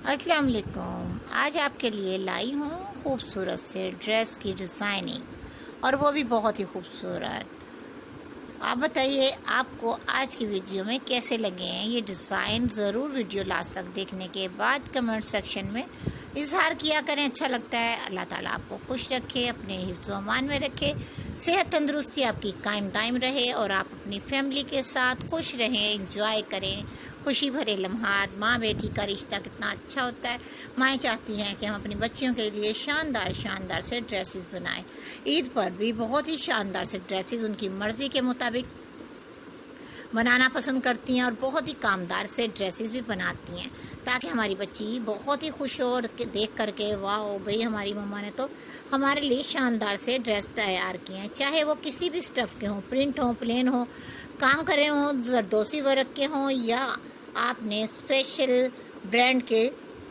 अस्सलाम वालेकुम। आज आपके लिए लाई हूँ खूबसूरत से ड्रेस की डिज़ाइनिंग, और वो भी बहुत ही खूबसूरत। आप बताइए आपको आज की वीडियो में कैसे लगे हैं ये डिज़ाइन। ज़रूर वीडियो लास्ट तक देखने के बाद कमेंट सेक्शन में इजहार किया करें, अच्छा लगता है। अल्लाह ताला आपको खुश रखे, अपने हिफ्ज़ व अमान में रखे, सेहत तंदुरुस्ती आपकी कायम दायम रहे और आप अपनी फैमिली के साथ खुश रहें, इंजॉय करें खुशी भरे लम्हात। माँ बेटी का रिश्ता कितना अच्छा होता है। माएँ चाहती हैं कि हम अपनी बच्चियों के लिए शानदार शानदार से ड्रेसेस बनाएं। ईद पर भी बहुत ही शानदार से ड्रेसेस उनकी मर्ज़ी के मुताबिक बनाना पसंद करती हैं और बहुत ही कामदार से ड्रेसेस भी बनाती हैं, ताकि हमारी बच्ची बहुत ही खुश हो और देख करके वाह भाई हमारी मम्मा ने तो हमारे लिए शानदार से ड्रेस तैयार किए हैं। चाहे वो किसी भी स्टफ़ के हों, प्रिंट हो, प्लेन हो, काम करे हों, जरदोसी वर्क के हों, या आपने स्पेशल ब्रांड के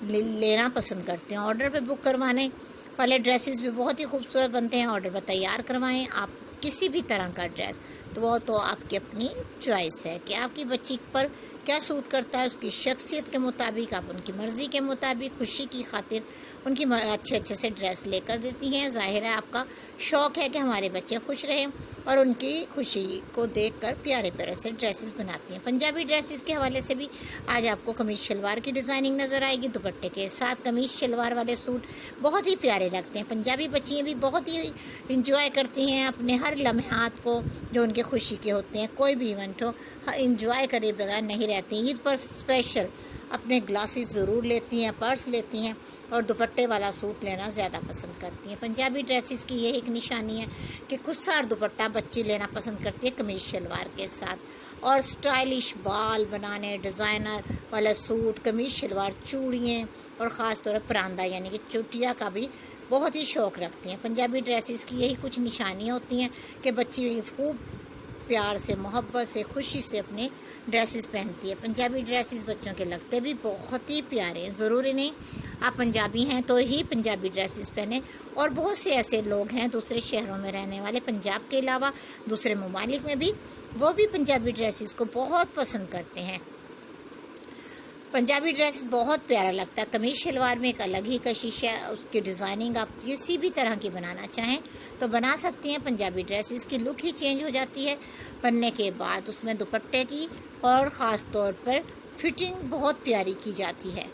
लेना पसंद करते हैं। ऑर्डर पे बुक करवाने वाले ड्रेसेस भी बहुत ही खूबसूरत बनते हैं। ऑर्डर पर तैयार करवाएं आप किसी भी तरह का ड्रेस, तो वो तो आपकी अपनी चॉइस है कि आपकी बच्ची पर क्या सूट करता है। उसकी शख्सियत के मुताबिक आप उनकी मर्ज़ी के मुताबिक खुशी की खातिर उनकी अच्छे अच्छे से ड्रेस लेकर देती हैं। ज़ाहिर है आपका शौक़ है कि हमारे बच्चे खुश रहें और उनकी खुशी को देखकर प्यारे प्यारे से ड्रेसेस बनाती हैं। पंजाबी ड्रेसेस के हवाले से भी आज आपको कमीज़ शलवार की डिज़ाइनिंग नज़र आएगी। दुपट्टे के साथ कमीज़ शलवार वाले सूट बहुत ही प्यारे लगते हैं। पंजाबी बच्चियाँ भी बहुत ही इंजॉय करती हैं अपने हर लम्हात को जो उनके खुशी के होते हैं। कोई भी इवेंट हो, इंजॉय करे बगैर नहीं रहती। ईद पर स्पेशल अपने ग्लासेस ज़रूर लेती हैं, पर्स लेती हैं और दुपट्टे वाला सूट लेना ज़्यादा पसंद करती हैं। पंजाबी ड्रेसेस की ये एक निशानी है कि खुदसार दुपट्टा बच्ची लेना पसंद करती है कमीज़ शलवार के साथ, और स्टाइलिश बाल बनाने, डिज़ाइनर वाला सूट, कमीज़ शलवार, चूड़ियाँ और ख़ास तौर पर परांदा यानी कि चुटिया का भी बहुत ही शौक़ रखती हैं। पंजाबी ड्रेसेस की यही कुछ निशानियाँ होती हैं कि बच्ची खूब प्यार से, मोहब्बत से, खुशी से अपने ड्रेसेस पहनती है। पंजाबी ड्रेसेस बच्चों के लगते भी बहुत ही प्यारे हैं। ज़रूरी नहीं आप पंजाबी हैं तो ही पंजाबी ड्रेसेस पहने, और बहुत से ऐसे लोग हैं दूसरे शहरों में रहने वाले, पंजाब के अलावा दूसरे ममालिक में भी, वो भी पंजाबी ड्रेसेस को बहुत पसंद करते हैं। पंजाबी ड्रेस बहुत प्यारा लगता है। कमीज़ शलवार में एक अलग ही कशिश है। उसकी डिज़ाइनिंग आप किसी भी तरह की बनाना चाहें तो बना सकती हैं। पंजाबी ड्रेसेस की लुक ही चेंज हो जाती है बनने के बाद। उसमें दुपट्टे की और ख़ास तौर पर फिटिंग बहुत प्यारी की जाती है।